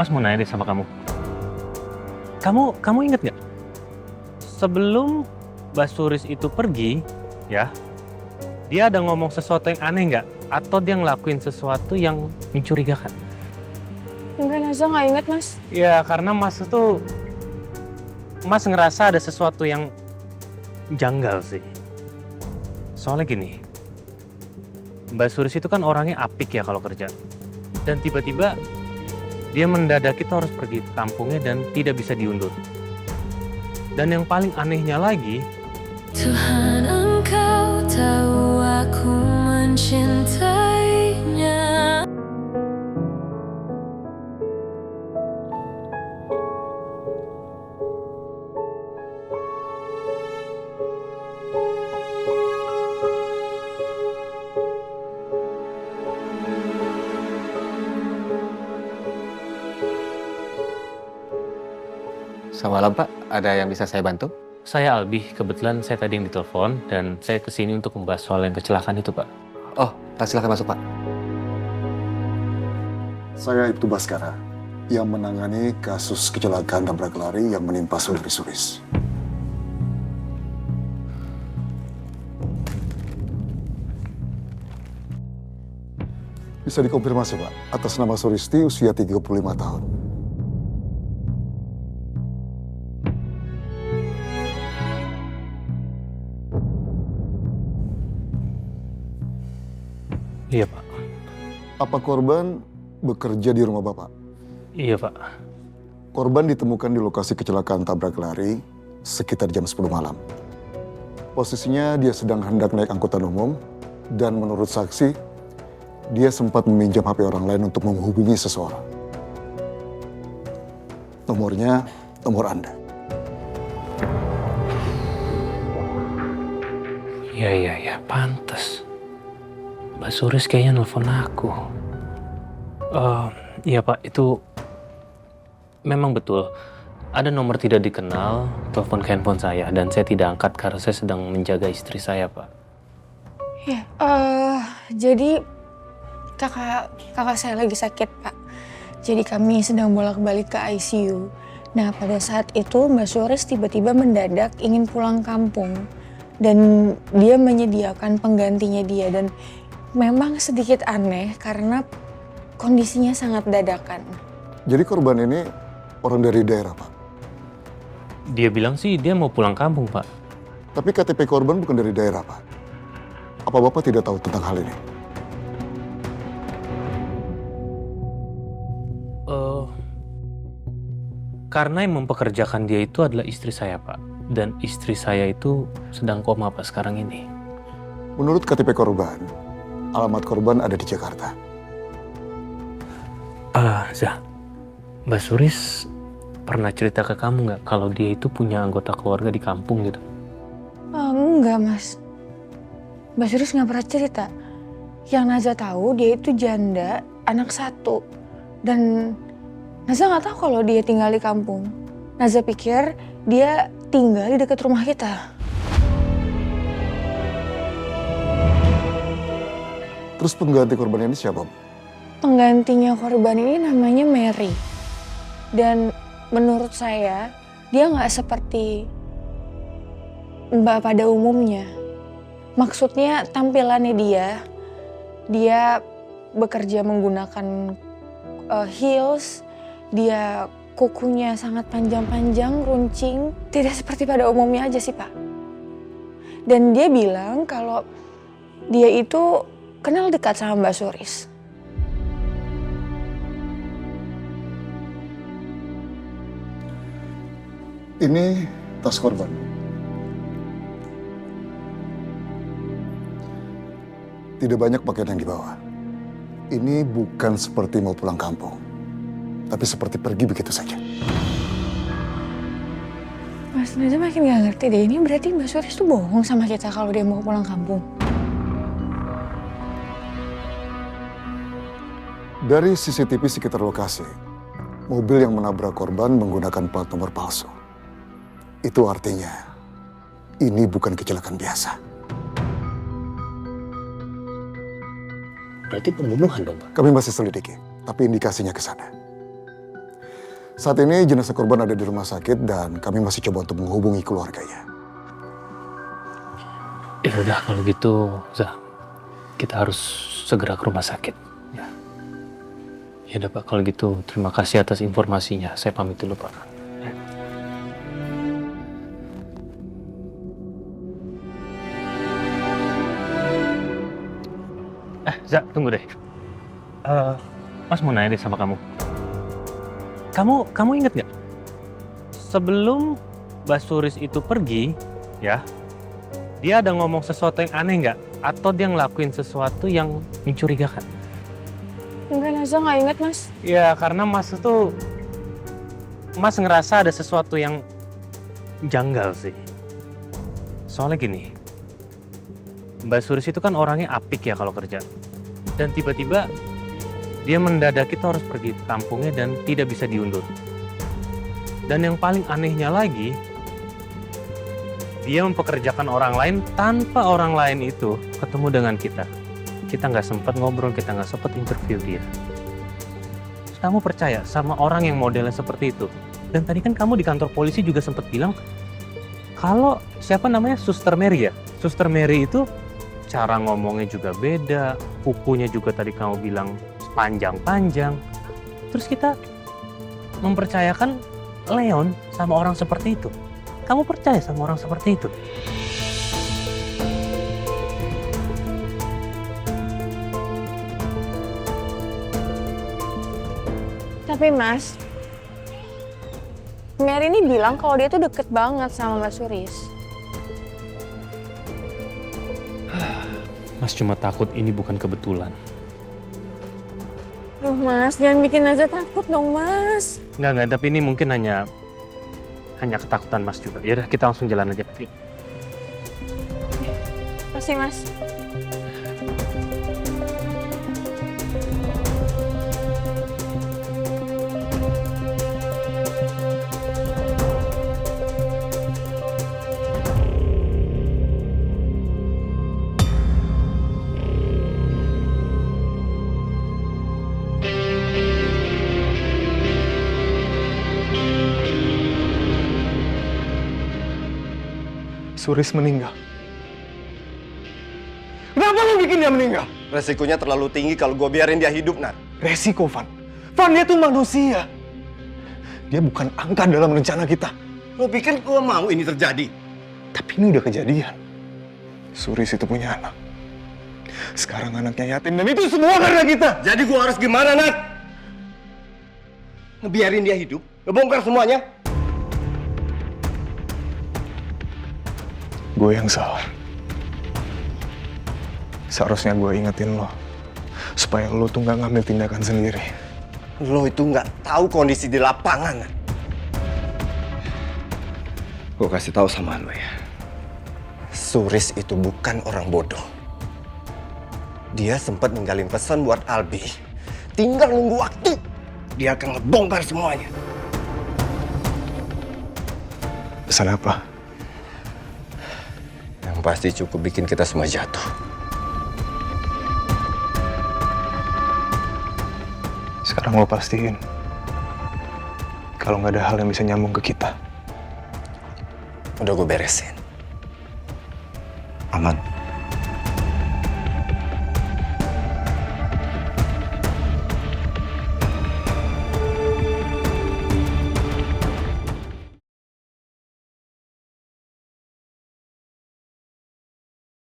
Mas mau nanya deh sama kamu. Kamu inget nggak? Sebelum Basuris itu pergi, ya, dia ada ngomong sesuatu yang aneh nggak? Atau dia ngelakuin sesuatu yang mencurigakan? Enggak, Naza nggak inget, Mas. Ya, karena Mas ngerasa ada sesuatu yang janggal sih. Soalnya gini, Mbak Suris itu kan orangnya apik ya kalau kerja. Dan tiba-tiba dia mendadak itu harus pergi ke kampungnya dan tidak bisa diundur. Dan yang paling anehnya lagi, Tuhan, Engkau tahu aku mencintainya. Selamat malam Pak, ada yang bisa saya bantu? saya Albi, kebetulan saya tadi yang ditelepon dan saya kesini untuk membahas soal yang kecelakaan itu, Pak. Oh, silakan masuk Pak. Saya Ibtu Baskara yang menangani kasus kecelakaan tabrak lari yang menimpa saudari Suris. Bisa dikonfirmasi Pak, atas nama Suristi usia 35 tahun. Iya, Pak. Apa korban bekerja di rumah Bapak? Iya, Pak. Korban ditemukan di lokasi kecelakaan tabrak lari sekitar jam 10 malam. Posisinya dia sedang hendak naik angkutan umum dan menurut saksi, dia sempat meminjam HP orang lain untuk menghubungi seseorang. Nomornya, nomor Anda. Iya, pantas. Mbak Suris kayaknya nelfon aku. Iya, Pak, itu memang betul. Ada nomor tidak dikenal, telepon ke handphone saya, dan saya tidak angkat karena saya sedang menjaga istri saya, Pak. Ya, jadi kakak saya lagi sakit, Pak. Jadi kami sedang bolak-balik ke ICU. Nah, pada saat itu Mbak Suris tiba-tiba mendadak ingin pulang kampung. Dan dia menyediakan penggantinya dia. Dan memang sedikit aneh karena kondisinya sangat dadakan. Jadi korban ini orang dari daerah, Pak. Dia bilang sih dia mau pulang kampung, Pak. Tapi KTP korban bukan dari daerah, Pak. Apa Bapak tidak tahu tentang hal ini? Karena yang mempekerjakan dia itu adalah istri saya, Pak. Dan istri saya itu sedang koma, Pak, sekarang ini. Menurut KTP korban, alamat korban ada di Jakarta. Zah, Mbak Suris pernah cerita ke kamu nggak kalau dia itu punya anggota keluarga di kampung gitu? Enggak, Mas. Mbak Suris nggak pernah cerita. Yang Naza tahu dia itu janda, anak satu. Dan Naza nggak tahu kalau dia tinggal di kampung. Naza pikir dia tinggal di dekat rumah kita. Terus pengganti korban ini siapa? Penggantinya korban ini namanya Mary. Dan menurut saya, dia nggak seperti Mbak pada umumnya. Maksudnya tampilannya dia bekerja menggunakan heels, dia kukunya sangat panjang-panjang, runcing. Tidak seperti pada umumnya aja sih, Pak. Dan dia bilang kalau dia itu kenal dekat sama Mbak Suris. Ini tas korban. Tidak banyak pakaian yang dibawa. Ini bukan seperti mau pulang kampung, tapi seperti pergi begitu saja. Mas Naza makin gak ngerti deh, ini berarti Mbak Suris tuh bohong sama kita kalau dia mau pulang kampung. Dari CCTV sekitar lokasi, mobil yang menabrak korban menggunakan plat nomor palsu. Itu artinya, ini bukan kecelakaan biasa. Berarti pembunuhan dong, Pak? Kami masih selidiki, tapi indikasinya ke sana. Saat ini jenazah korban ada di rumah sakit dan kami masih coba untuk menghubungi keluarganya. Ya udah kalau gitu, Zah, kita harus segera ke rumah sakit. Ya. Ya udah Pak, kalau gitu terima kasih atas informasinya. Saya pamit dulu Pak. Ya. Zah, tunggu deh. Mas mau nanya deh sama kamu. Kamu inget nggak? Sebelum Basuris itu pergi, ya, dia ada ngomong sesuatu yang aneh nggak? Atau dia ngelakuin sesuatu yang mencurigakan? Enggak, Naza nggak inget, Mas. Ya, karena Mas ngerasa ada sesuatu yang janggal sih. Soalnya gini, Basuris itu kan orangnya apik ya kalau kerja. Dan tiba-tiba dia mendadak itu harus pergi ke kampungnya dan tidak bisa diundur. Dan yang paling anehnya lagi, dia mempekerjakan orang lain tanpa orang lain itu ketemu dengan kita. Kita nggak sempat ngobrol, kita nggak sempat interview dia. Terus kamu percaya sama orang yang modelnya seperti itu? Dan tadi kan kamu di kantor polisi juga sempat bilang kalau siapa namanya Suster Mary ya? Suster Mary itu cara ngomongnya juga beda, kukunya juga tadi kamu bilang panjang-panjang. Terus kita mempercayakan Leon sama orang seperti itu. Kamu percaya sama orang seperti itu? Tapi Mas, Mary ini bilang kalau dia tuh deket banget sama Mbak Suris. Mas cuma takut ini bukan kebetulan. Duh Mas, jangan bikin Naza takut dong Mas. Enggak, tapi ini mungkin hanya ketakutan Mas juga. Yaudah, kita langsung jalan aja. Yuk. Pasti Mas. Suris meninggal. Kenapa lo bikin dia meninggal? Resikonya terlalu tinggi kalau gue biarin dia hidup, Nat. Resiko, Van. Van, dia tuh manusia. Dia bukan angka dalam rencana kita. Lo pikir gue mau ini terjadi? Tapi ini udah kejadian. Suris itu punya anak. Sekarang anaknya yatim dan itu semua karena kita. Jadi gue harus gimana, Nat? Ngebiarin dia hidup? Ngebongkar semuanya? Gue yang salah. Seharusnya gue ingetin lo. Supaya lo tuh gak ngambil tindakan sendiri. Lo itu nggak tahu kondisi di lapangan, Nat. Gue kasih tahu sama lo ya. Suris itu bukan orang bodoh. Dia sempat ninggalin pesan buat Albi. Tinggal nunggu waktu. Dia akan ngebongkar semuanya. Pesan apa? Yang pasti cukup bikin kita semua jatuh. Sekarang lo pastiin. Kalau nggak ada hal yang bisa nyambung ke kita. Udah gue beresin. Aman.